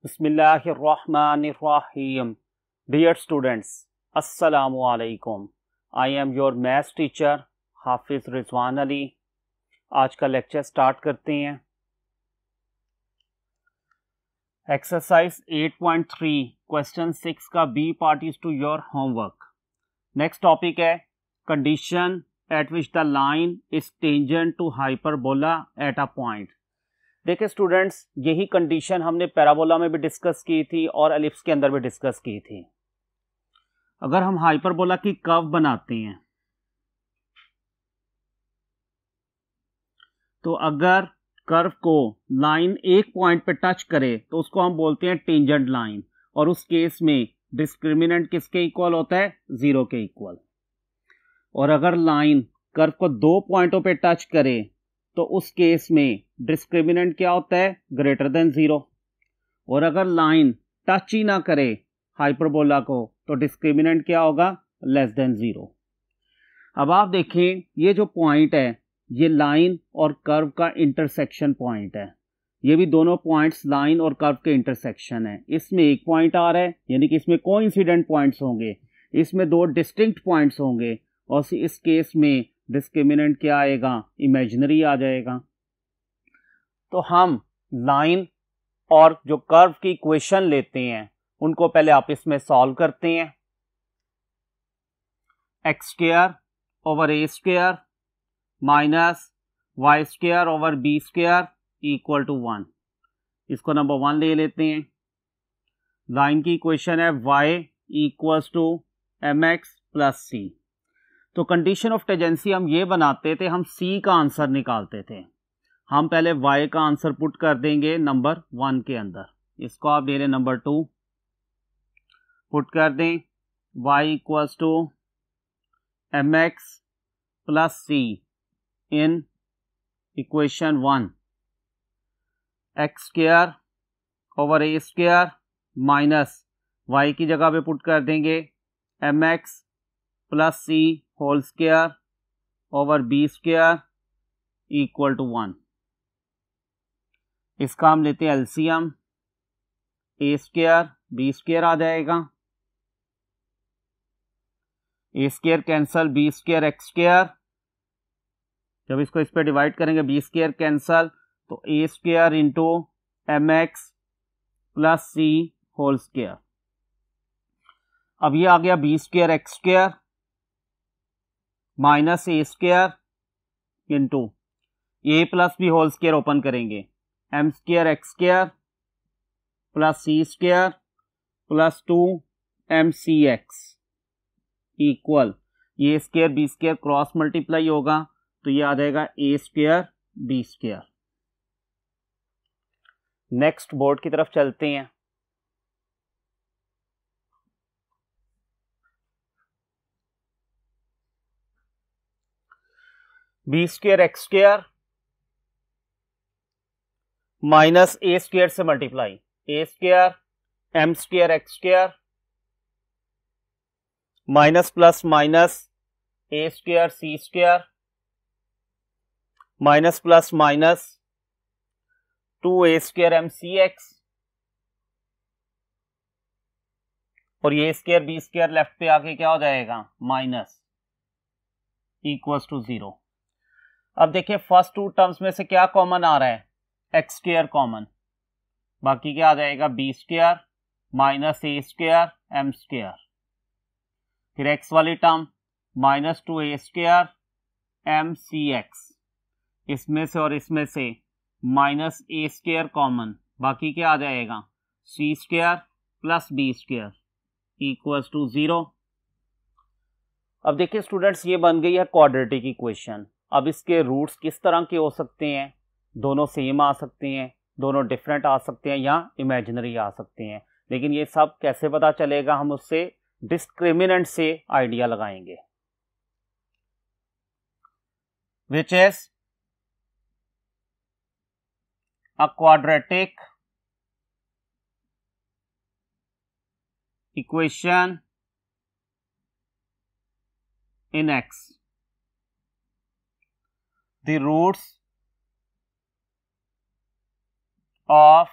Bismillahirrahmanirrahim. Dear students, Assalamu alaikum. I am your maths teacher हाफिज रिजवान अली. आज का lecture start करते हैं. एक्सरसाइज 8.3 क्वेश्चन 6 का B part is to your homework. Next topic है condition at which the line is tangent to hyperbola at a point. देखिए students, यही condition हमने parabola में भी डिस्कस की थी और एलिप्स के अंदर भी डिस्कस की थी. अगर हम हाइपरबोला की कर्व बनाते हैं तो अगर कर्व को लाइन एक पॉइंट पे टच करे तो उसको हम बोलते हैं टेंजेंट लाइन, और उस केस में डिस्क्रिमिनेंट किसके इक्वल होता है? 0 के इक्वल. और अगर लाइन कर्व को दो पॉइंटों पे टच करे तो उस केस में डिस्क्रिमिनेंट क्या होता है? Greater than 0. और अगर लाइन टच ही ना करे हाइपरबोला को तो डिस्क्रिमिनेंट क्या होगा? Less than 0. अब आप देखें, ये जो पॉइंट है ये लाइन और कर्व का इंटरसेक्शन पॉइंट है. ये भी दोनों पॉइंट्स लाइन और कर्व के इंटरसेक्शन है. इसमें एक पॉइंट आ रहा है, यानी कि इसमें कोइंसिडेंट पॉइंट्स होंगे, इसमें दो डिस्टिंक्ट पॉइंट्स होंगे, और इस केस में डिस्क्रिमिनेंट क्या आएगा? इमेजिनरी आ जाएगा. तो हम लाइन और जो कर्व की इक्वेशन लेते हैं उनको पहले आपस में सॉल्व करते हैं. X square over A square minus y square over B square equal to 1. इसको नंबर 1 ले लेते हैं. लाइन की इक्वेशन है y equals to M X plus C. तो कंडीशन ऑफ टेंजेंसी हम ये बनाते थे, हम c का आंसर निकालते थे. हम पहले y का आंसर पुट कर देंगे नंबर 1 के अंदर. इसको आप ले लें नंबर 2, पुट कर दें. y equals to M X plus C in equation 1. X square over A square minus y की जगह पे पुट कर देंगे M X plus C whole square over B square equal to 1. इसका हम लेते हैं LCM. A square B square आ जाएगा, A square cancel, B square X square. जब इसको इस पर डिवाइड करेंगे बी स्क्वायर कैंसल, तो A square into M X plus C whole square. अब ये आ गया B square X square minus A square into A plus B whole square open करेंगे, M square X square plus C square plus 2 M C X equal, ये square B square cross multiply होगा तो ये आ जाएगा A square B square. Next board की तरफ चलते हैं. B square X square minus ए स्क्वायर से multiply, A square M square X square minus plus minus A square C square minus plus minus 2 A square M C X, और ये square B square left पे आके क्या हो जाएगा? Minus equals to 0. अब देखिए फर्स्ट टू टर्म्स में से क्या कॉमन आ रहा है? एक्स स्क्वायर कॉमन, बाकी क्या आ जाएगा? बी स्क्वायर माइनस ए स्क्वायर एम स्क्वायर. फिर एक्स वाली term minus 2 A square M C x, इसमें से और इसमें से माइनस ए स्क्वायर कॉमन, बाकी क्या आ जाएगा? C square plus B square equals to 0. अब देखिए स्टूडेंट्स, ये बन गई है क्वाड्रेटिक इक्वेशन. अब इसके रूट्स किस तरह के हो सकते हैं? दोनों सेम आ सकते हैं, दोनों डिफरेंट आ सकते हैं, या इमेजिनरी आ सकते हैं. लेकिन ये सब कैसे पता चलेगा? हम उससे डिस्क्रिमिनेंट से आइडिया लगाएंगे. Which is a quadratic equation in X. The roots of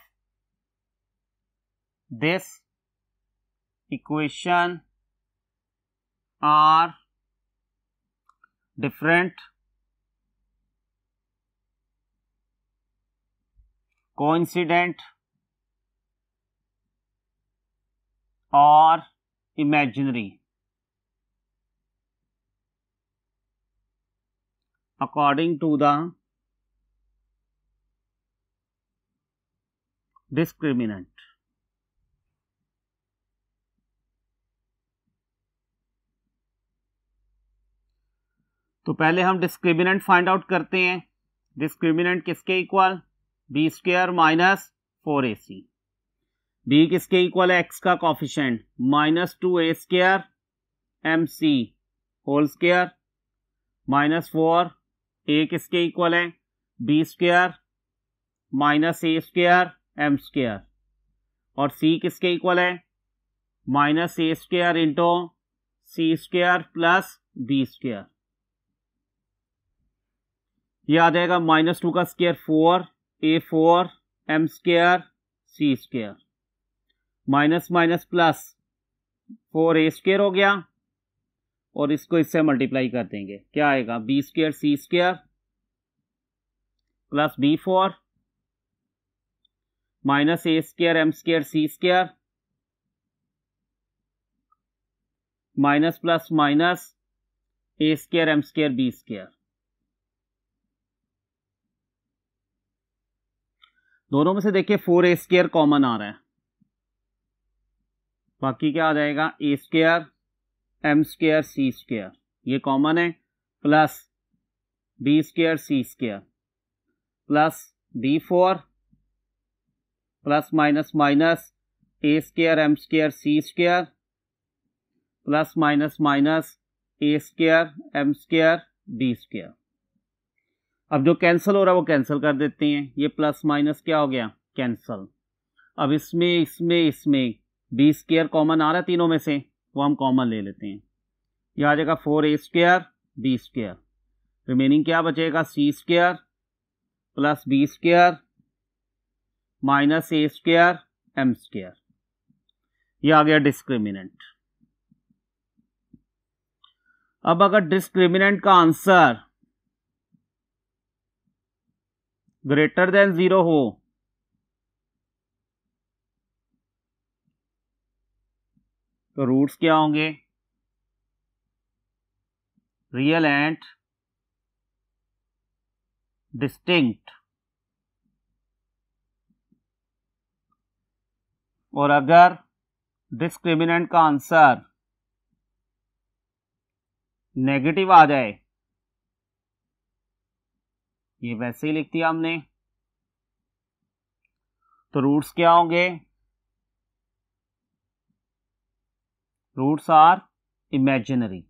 this equation are different, coincident or imaginary according to the discriminant. तो पहले हम डिस्क्रिमिनेंट फाइंड आउट करते हैं। डिस्क्रिमिनेंट किसके equal? B square minus 4ac। B किसके equal है? X का coefficient minus 2a square mc whole square minus 4। A किसके इक्वल है? बी स्क्वायर माइनस ए स्क्वायर एम स्क्वायर। और सी किसके इक्वल है? माइनस ए स्क्वायर इंटू सी स्क्वायर प्लस बी स्क्वायर। ये आ जाएगा माइनस 2 का square 4 A 4 M square C square minus minus plus 4a square हो गया और इसको इससे मल्टीप्लाई कर देंगे। क्या आएगा? B square C square plus b4 minus ए square M square C square minus plus minus ए square M square B square. दोनों में से देखिए 4a स्क्वायर कॉमन आ रहा है, बाकी क्या आ जाएगा? A square M square C square ये कॉमन है plus B square C square plus b4 plus minus minus ए square M square C square plus minus minus ए square M square B square. अब जो कैंसिल हो रहा है वो cancel कर देते हैं। ये प्लस माइनस क्या हो गया? कैंसिल। अब इसमें बी स्क्वायर कॉमन आ रहा है तीनों में से, वो हम कॉमन ले लेते हैं। ये आ जाएगा 4a square B square. Remaining क्या बचेगा? C square plus B square minus ए स्क्वायर एम स्क्वायर। ये आ गया डिस्क्रिमिनेंट। अब अगर डिस्क्रिमिनेंट का आंसर ग्रेटर देन 0 हो तो रूट्स क्या होंगे? Real and distinct. और अगर डिस्क्रिमिनेंट का आंसर नेगेटिव आ जाए, ये वैसे ही लिख दिया हमने, तो रूट्स क्या होंगे? Roots are imaginary.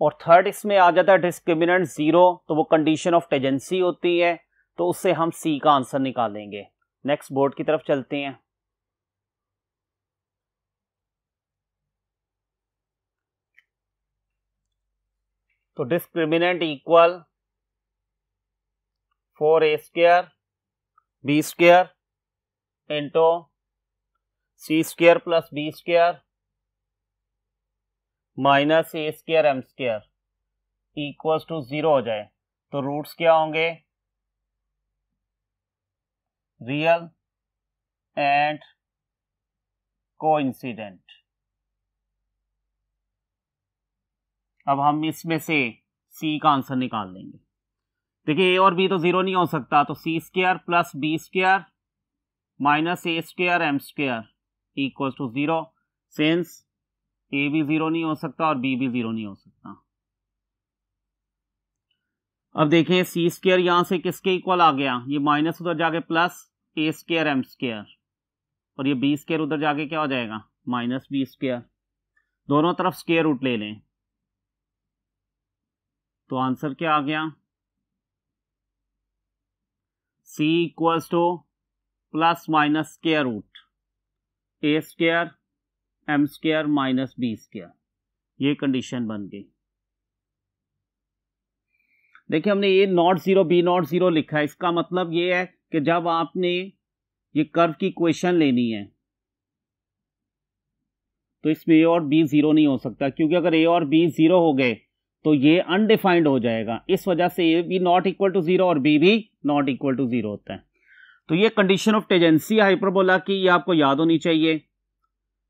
और थर्ड इसमें आ जाता है डिस्क्रिमिनेंट 0, तो वो कंडीशन ऑफ टेजेंसी होती है, तो उससे हम सी का आंसर निकालेंगे। नेक्स्ट बोर्ड की तरफ चलते हैं। तो discriminant equal 4a square B square into C square plus B square minus A square M square equals to 0 हो जाए, तो रूट्स क्या होंगे? Real and coincident. अब हम इसमें से सी का आंसर निकाल लेंगे। देखिए ए और बी तो 0 नहीं हो सकता, तो C square plus B square minus A square M square equals to 0। Since A भी 0 नहीं हो सकता और बी भी 0 नहीं हो सकता। अब देखें सी स्क्वायर यहां से किसके इक्वल आ गया? ये माइनस उधर जाके plus a square M square, और ये बी स्क्वायर उधर जाके क्या हो जाएगा? Minus B square. दोनों तरफ स्क्वायर रूट ले लें, तो आंसर क्या आ गया? C equals to plus minus square root A square M square minus B square. ये कंडीशन बन गई। देखिए हमने A not zero B not zero लिखा है, इसका मतलब ये है कि जब आपने ये कर्व की इक्वेशन लेनी है तो इसमें ए और बी जीरो नहीं हो सकता, क्योंकि अगर ए और बी जीरो हो गए तो ये अनडिफाइंड हो जाएगा। इस वजह से ए भी नॉट इक्वल टू जीरो और बी भी नॉट इक्वल टू जीरो होता है। तो ये कंडीशन ऑफ टेंजेंसी हाइपरबोला की, ये आपको याद होनी चाहिए।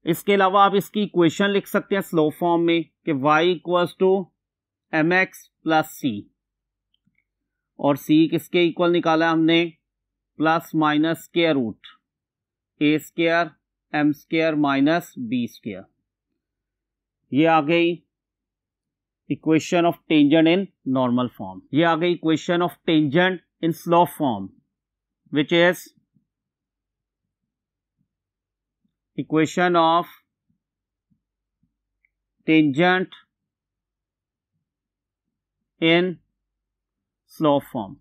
इसके अलावा आप इसकी इक्वेशन लिख सकते हैं स्लो फॉर्म में कि y equals to M X plus C, और c किसके इक्वल निकाला हमने, plus minus square root A square M square minus B square. ये आ गई equation of tangent in normal form. ये आ गई equation of tangent in slope form, which is equation of tangent in slow form।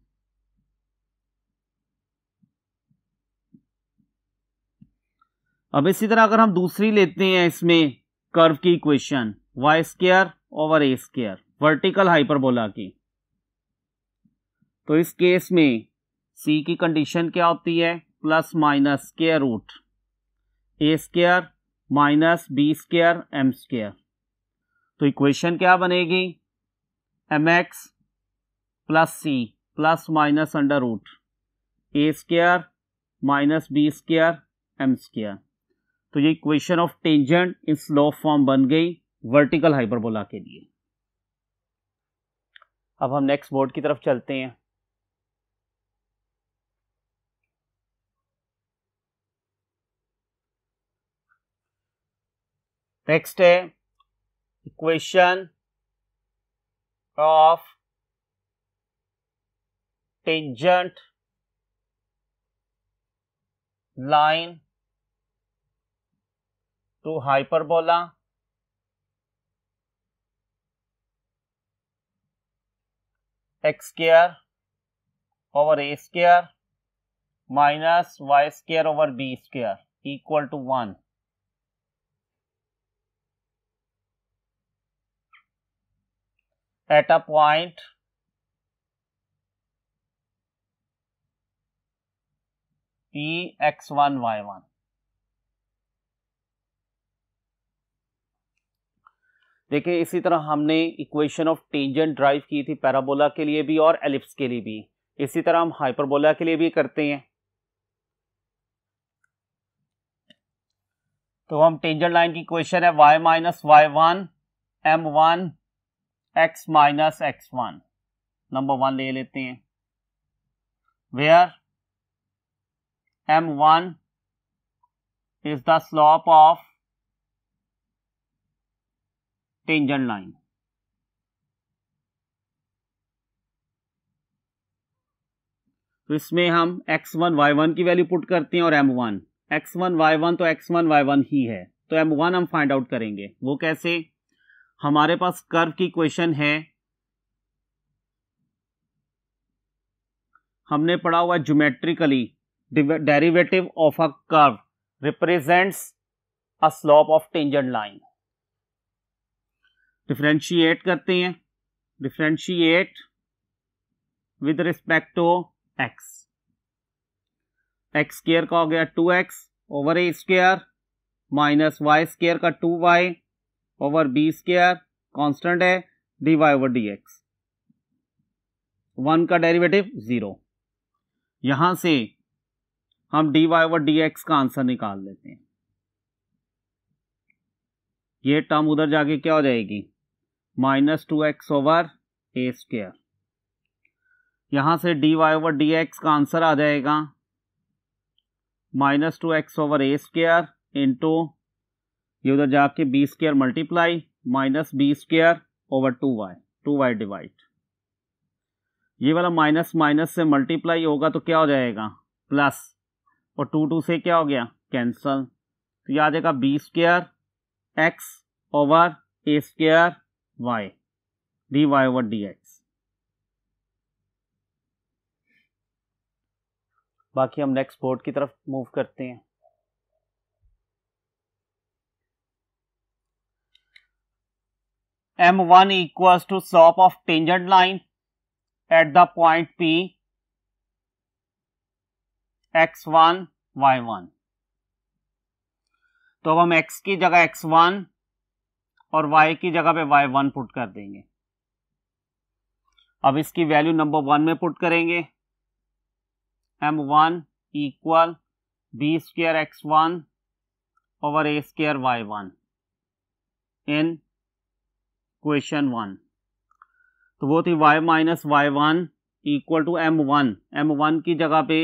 अब इसी तरह अगर हम दूसरी लेते हैं इसमें कर्व की इक्वेशन वाई स्क्वायर ओवर ए स्क्वायर वर्टिकल हाइपरबोला की, तो इस केस में सी की कंडीशन क्या होती है, plus minus square root A square minus B square M square. तो इक्वेशन क्या बनेगी, M X plus C plus minus under root A square minus B square M square. तो ये equation of tangent in slope form बन गई vertical hyperbola के लिए। अब हम नेक्स्ट बोर्ड की तरफ चलते हैं। नेक्स्ट है equation of tangent line to hyperbola x square over A square minus y square over B square equal to 1। at a point P x1 y1। देखिए इसी तरह हमने इक्वेशन ऑफ टेंजेंट ड्राइव की थी पैराबोला के लिए भी और एलिप्स के लिए भी, इसी तरह हम हाइपरबोला के लिए भी करते हैं। तो हम टेंजेंट लाइन की इक्वेशन है y minus y1 m1 x minus x1, number 1 ले लेते हैं, where m1 is the slope of tangent line। तो इसमें हम x1 y1 की वैल्यू पुट करते हैं और m1 x1 y1 तो x1 y1 ही है, तो m1 हम फाइंड आउट करेंगे। वो कैसे, हमारे पास कर्व की इक्वेशन है, हमने पढ़ा हुआ geometrically derivative of a curve represents a slope of tangent line. Differentiate करते हैं, differentiate with respect to x, x square का हो गया 2x ओवर ए स्क्वायर माइनस वाई स्क्वायर का 2y over B square, constant है dy ओवर dx, 1 का derivative 0। यहां से हम dy ओवर dx का आंसर निकाल लेते हैं। ये टर्म उधर जाके क्या हो जाएगी, माइनस 2x ओवर ए स्क्वायर। यहां से dy ओवर dx का आंसर आ जाएगा माइनस 2x ओवर ए स्क्वायर इंटू ये उधर जाके b square multiply minus B square over 2y divide, ये वाला माइनस माइनस से मल्टीप्लाई होगा तो क्या हो जाएगा प्लस, और 2 से क्या हो गया कैंसल, तो ये आ जाएगा बी स्क्वायर एक्स ओवर ए square Y D Y over D X. बाकी हम नेक्स्ट बोर्ड की तरफ मूव करते हैं। m1 equals to slope of tangent line at the point P x1 y1। तो अब हम x की जगह x1 और y की जगह पे y1 पुट कर देंगे। अब इसकी वैल्यू नंबर 1 में पुट करेंगे, m1 equal b square x1 over a square y1 in question 1। तो वो थी y minus y1 equal to m1 की जगह पे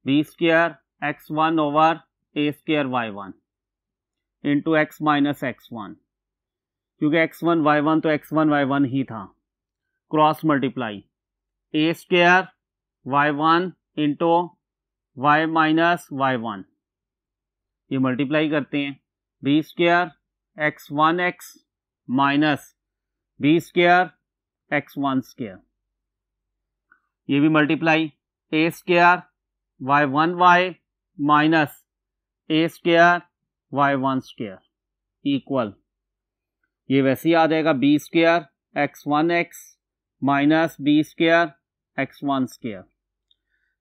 b square x1 over a square y1 into x minus x1, क्योंकि x1 y1 तो x1 y1 ही था, cross multiply a square y1 into y minus y1, ये मल्टीप्लाई करते हैं, b square x1x minus b square x1 square, ये भी multiply a square y1y minus a square y1 square equal, ये वैसे ही आ जाएगा b square x1x minus b square x1 square.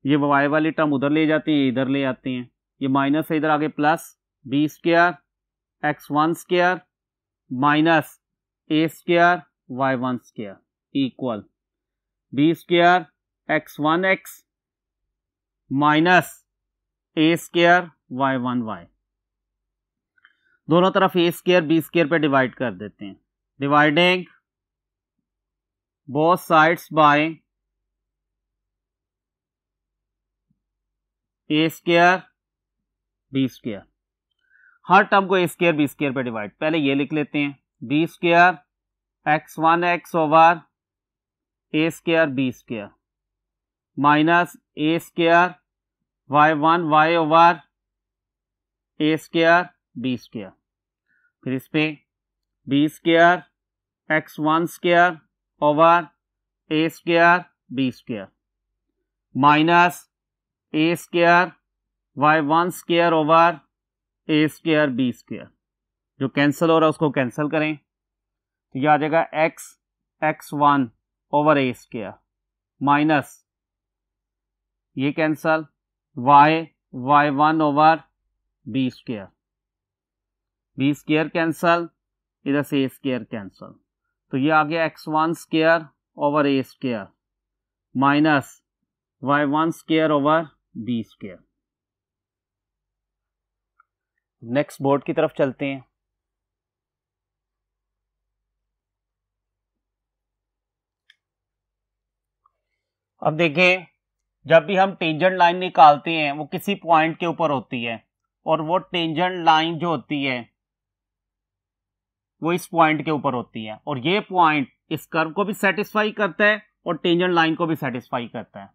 ये y वाली टर्म उधर ले जाते हैं, इधर ले आते हैं, ये माइनस है इधर आगे plus b square x1 square minus a square y1 square equal b square x1x minus a square y1y। दोनों तरफ a स्क्वायर b स्क्वायर पे डिवाइड कर देते हैं, dividing both sides by a square b square. Her term को a square b square पे divide, पहले ये लिख लेते हैं, b square x1x over a square b square minus a square y1y over a square b square. फिर इस पे b square x1 square over a square b square minus a square y1 square over a square b square. जो cancel हो रहा है उसको cancel करें, तो यह आ जाएगा x1 over a square minus ये cancel y1 over b square, b square cancel, इधर से a स्क्वायर कैंसल, तो ये आ गया x1 square over a square minus y1 square over b square. Next board की तरफ चलते हैं। अब देखें, जब भी हम टेंजेंट लाइन निकालते हैं वो किसी पॉइंट के ऊपर होती है, और वो टेंजेंट लाइन जो होती है वो इस पॉइंट के ऊपर होती है, और ये पॉइंट इस कर्व को भी सेटिस्फाई करता है और टेंजेंट लाइन को भी सेटिस्फाई करता है।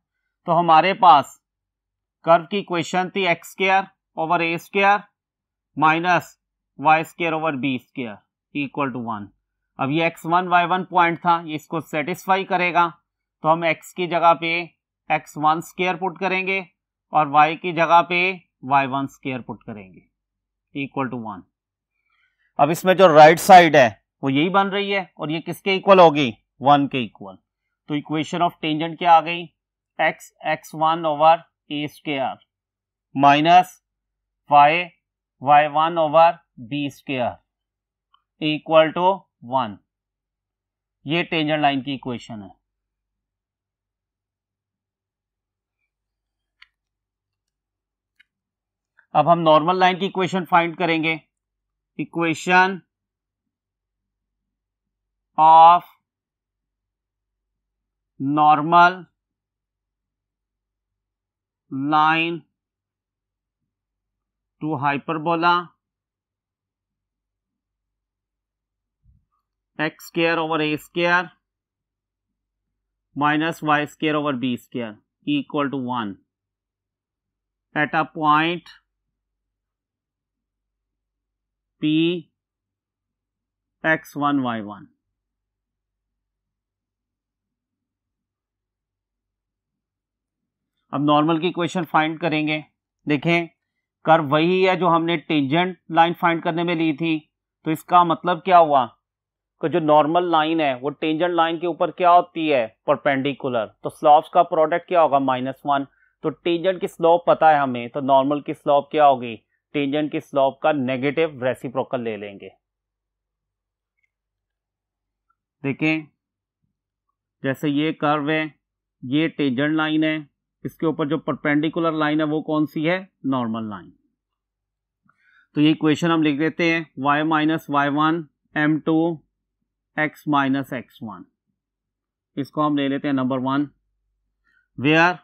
तो हमारे पास कर्व की इक्वेशन थी x square over a square minus y square over b square equal to 1। अब ये x1 y1 पॉइंट था, ये इसको सेटिस्फाई करेगा, तो हम x की जगह पे x1 स्क्वायर पुट करेंगे और y की जगह पे y1 स्क्वायर पुट करेंगे इक्वल टू 1। अब इसमें जो राइट साइड है वो यही बन रही है, और ये किसके इक्वल होगी, 1 के इक्वल। तो इक्वेशन ऑफ टेंजेंट क्या आ गई, x1 over a square minus y1 over b square equal to 1। ये टेंजेंट लाइन की इक्वेशन है। अब हम नॉर्मल लाइन की इक्वेशन फाइंड करेंगे। Equation of normal line to hyperbola x square over a square minus y square over b square equal to 1 at a point P x1 y1। अब normal की equation find करेंगे। देखें, curve वही है जो हमने tangent line find करने में ली थी, तो इसका मतलब क्या हुआ, कि जो नॉर्मल लाइन है वो टेंजेंट लाइन के ऊपर क्या होती है, परपेंडिकुलर, तो स्लोप्स का प्रोडक्ट क्या होगा, -1। तो टेंजेंट की स्लोप पता है हमें, तो नॉर्मल की स्लोप क्या होगी, टेंजेंट की स्लोप का नेगेटिव रेसिप्रोकल ले लेंगे। देखें जैसे ये कर्व है, ये टेंजेंट लाइन है, इसके ऊपर जो परपेंडिकुलर लाइन है वो कौन सी है, नॉर्मल लाइन। तो ये इक्वेशन हम लिख देते हैं, y minus y1 m2 x minus x1। इसको हम ले लेते हैं number 1, where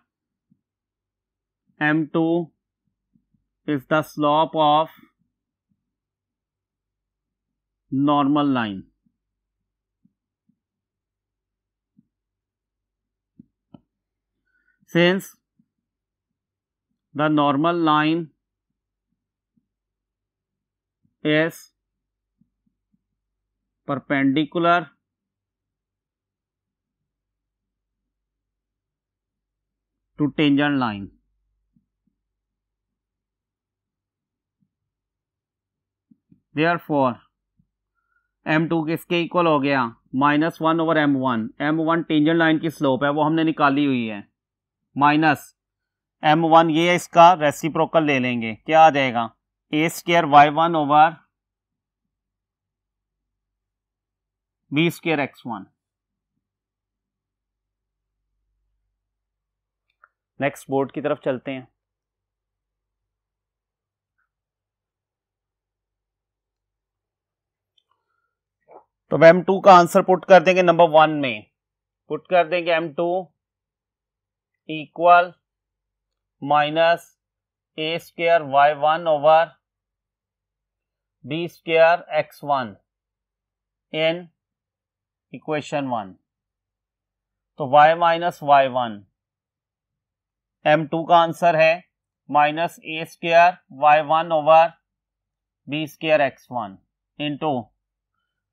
m2 is the slope of normal line। Since the normal line is perpendicular to tangent line, therefore m2 किसके इक्वल हो गया, -1 over m1। m1 tangent line की slope है, वो हमने निकाली हुई है, माइनस m1 ये इसका रेसिप्रोकल ले लेंगे, क्या आ जाएगा, a square y1 over b square x1। Next board की तरफ चलते हैं। तो m2 का आंसर पुट कर देंगे नंबर 1 में, पुट कर देंगे m2 equal minus a square y1 over b square x1 in equation 1। तो y माइनस y1, m2 का आंसर है minus a square y1 over b square x1 into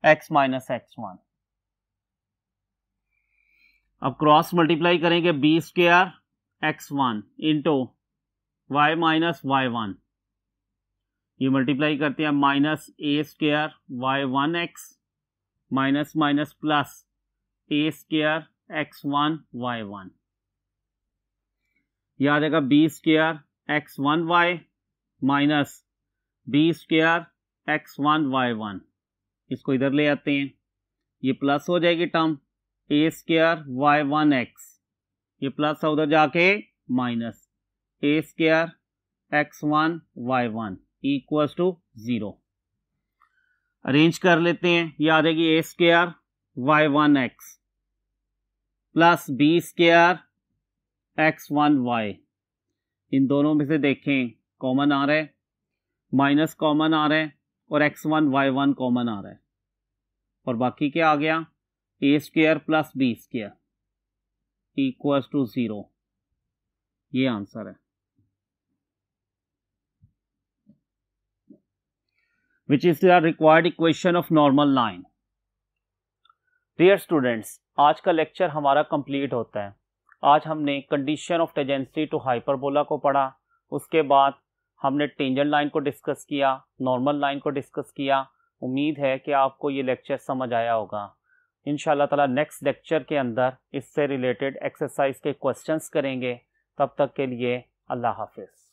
x minus x1। अब cross multiply करेंगे b square x1 into y minus y1, ये multiply करते हैं minus a square y1 x minus minus plus a square x1 y1, ये आ जाएगा b square x1 y minus b square x1 y1। इसको इधर ले आते हैं, ये प्लस हो जाएगी term a square y1 x, ये प्लस है उधर जाके minus a square x1 y1 equals to 0। Arrange कर लेते हैं, ये आ जाएगी a square y1 x plus b square x1 y। इन दोनों में से देखें कॉमन आ रहा है, माइनस कॉमन आ रहा है और x1 y1 कॉमन आ रहा है, और बाकी क्या आ गया, a square plus b square equals to 0। ये आंसर है, which is the required equation of normal line. Dear students, आज का लेक्चर हमारा कंप्लीट होता है। आज हमने condition of tangency to hyperbola को पढ़ा, उसके बाद हमने टेंजेंट लाइन को डिस्कस किया, नॉर्मल लाइन को डिस्कस किया। उम्मीद है कि आपको ये लेक्चर समझ आया होगा। इंशाल्लाह ताला नेक्स्ट लेक्चर के अंदर इससे रिलेटेड एक्सरसाइज के क्वेश्चंस करेंगे। तब तक के लिए अल्लाह हाफिज़।